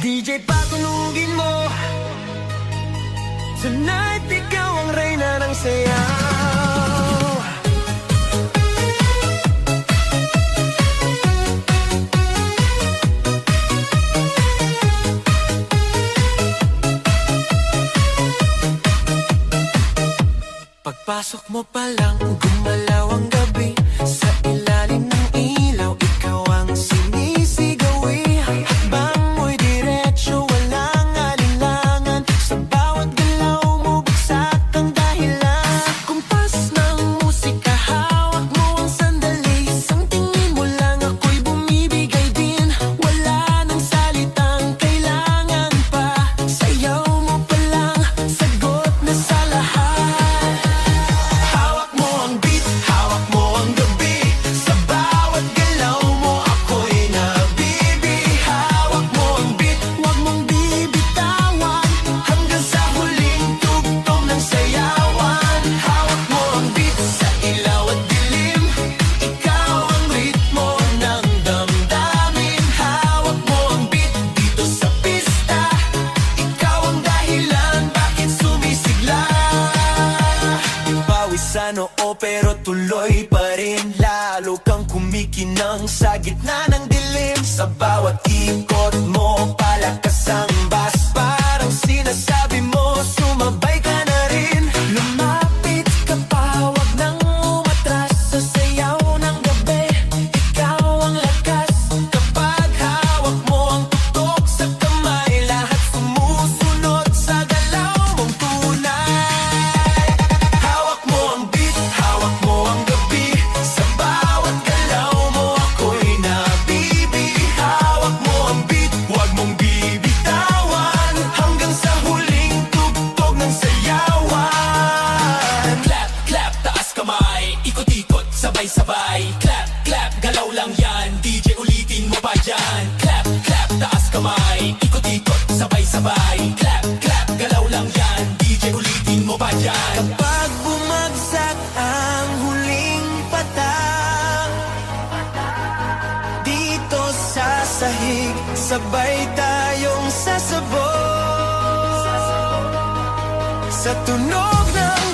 DJ patunugin mo. Tonight ikaw ang reyna ng sayaw. Pagpasok mo pa lang, gumalaw ang gabi. Sa ilalim ng ilaw, ikaw ang sinisigawi. Hakbang mo'y diretsyo, walang alinlangan. Sa bawat galaw mo, bagsak ang dahilan. Sa kumpas ng musika, hawak mo ang sandali. Isang tingin mo lang, ako'y bumibigay din. Wala nang salitang kailangan pa. Sayaw mo pa lang, sagot na sa lahat. Sa noo pero tuloy pa rin. Lalo kang kumikinang sa gitna ng dilim. Sa bawat ikot mo, palakas ang bass. Parang sinasabi mo, sumabay ka na rin. Lumapit ka pa, wag nang umatras. Sa sayaw ng gabi, ikaw ang lakas. Kapag hawak mo ang tutok sa kamay, lahat sumusunod sa galaw mong tunay. Sabay, clap, clap, galaw lang yan. DJ ulitin mo pa dyan. Clap, clap, taas kamay. Ikot-ikot, sabay-sabay. Clap, clap, galaw lang yan. DJ ulitin mo pa dyan. Kapag bumagsak ang huling patak, dito sa sahig, sabay tayong sasabog. Sa tunog ng